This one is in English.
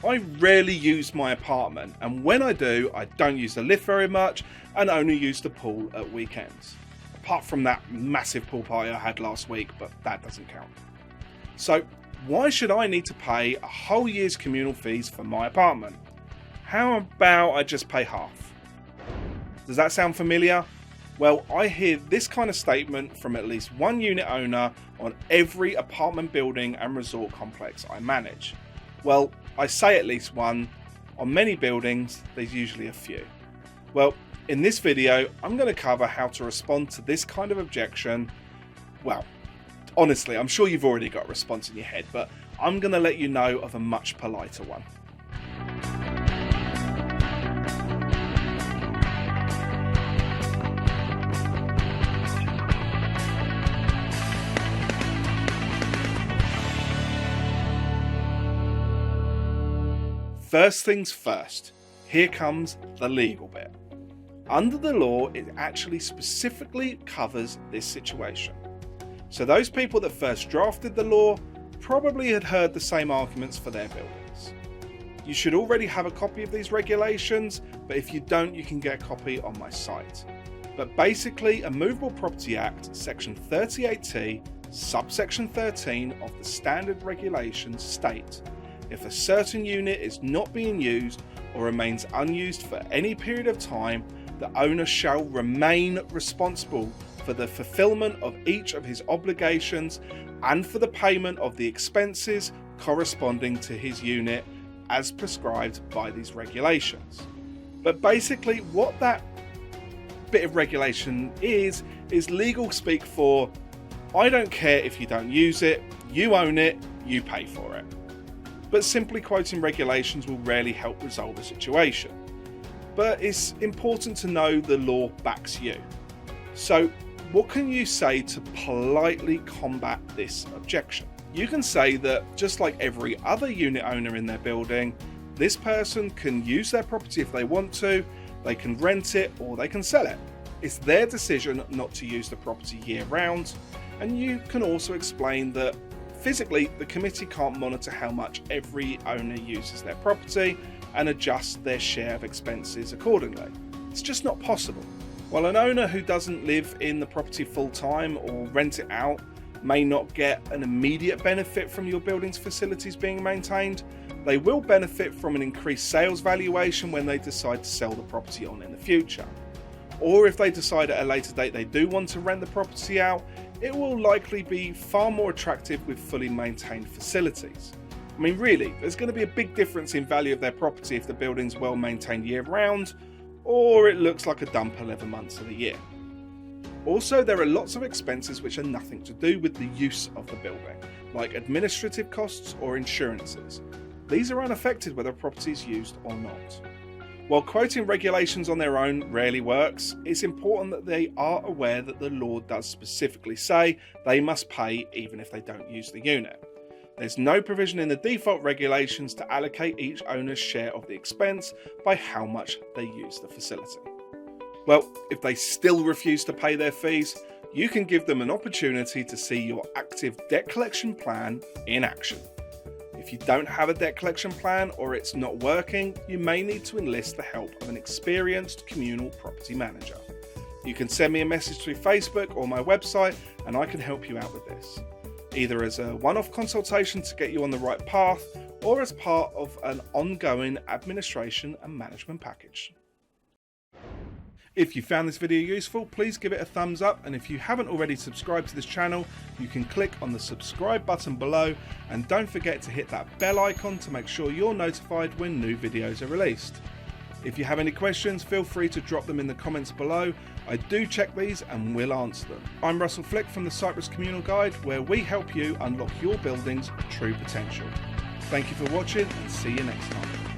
I rarely use my apartment, and when I do, I don't use the lift very much and only use the pool at weekends. Apart from that massive pool party I had last week, but that doesn't count. So why should I need to pay a whole year's communal fees for my apartment? How about I just pay half? Does that sound familiar? Well, I hear this kind of statement from at least one unit owner on every apartment building and resort complex I manage. Well, I say at least one. On many buildings, there's usually a few. Well, in this video, I'm going to cover how to respond to this kind of objection. Well, honestly, I'm sure you've already got a response in your head, but I'm going to let you know of a much politer one. First things first, here comes the legal bit. Under the law, it actually specifically covers this situation. So those people that first drafted the law probably had heard the same arguments for their buildings. You should already have a copy of these regulations, but if you don't, you can get a copy on my site. But basically, a Movable Property Act, section 38T, subsection 13 of the standard regulations state, if a certain unit is not being used or remains unused for any period of time, the owner shall remain responsible for the fulfillment of each of his obligations and for the payment of the expenses corresponding to his unit as prescribed by these regulations. But basically what that bit of regulation is legal speak for, I don't care if you don't use it, you own it, you pay for it. But simply quoting regulations will rarely help resolve a situation. But it's important to know the law backs you. So what can you say to politely combat this objection? You can say that just like every other unit owner in their building, this person can use their property if they want to, they can rent it or they can sell it. It's their decision not to use the property year round, and you can also explain that physically, the committee can't monitor how much every owner uses their property and adjust their share of expenses accordingly. It's just not possible. While an owner who doesn't live in the property full time or rent it out may not get an immediate benefit from your building's facilities being maintained, they will benefit from an increased sales valuation when they decide to sell the property on in the future. Or if they decide at a later date they do want to rent the property out, it will likely be far more attractive with fully maintained facilities. I mean, really, there's going to be a big difference in value of their property if the building's well maintained year round, or it looks like a dump 11 months of the year. Also, there are lots of expenses which are nothing to do with the use of the building, like administrative costs or insurances. These are unaffected whether a property is used or not. While quoting regulations on their own rarely works, it's important that they are aware that the law does specifically say they must pay even if they don't use the unit. There's no provision in the default regulations to allocate each owner's share of the expense by how much they use the facility. Well, if they still refuse to pay their fees, you can give them an opportunity to see your active debt collection plan in action. If you don't have a debt collection plan or it's not working, you may need to enlist the help of an experienced communal property manager. You can send me a message through Facebook or my website and I can help you out with this, either as a one-off consultation to get you on the right path or as part of an ongoing administration and management package. If you found this video useful, please give it a thumbs up, and if you haven't already subscribed to this channel, you can click on the subscribe button below, and don't forget to hit that bell icon to make sure you're notified when new videos are released. If you have any questions, feel free to drop them in the comments below. I do check these and will answer them. I'm Russell Flick from the Cyprus Communal Guide, where we help you unlock your building's true potential. Thank you for watching and see you next time.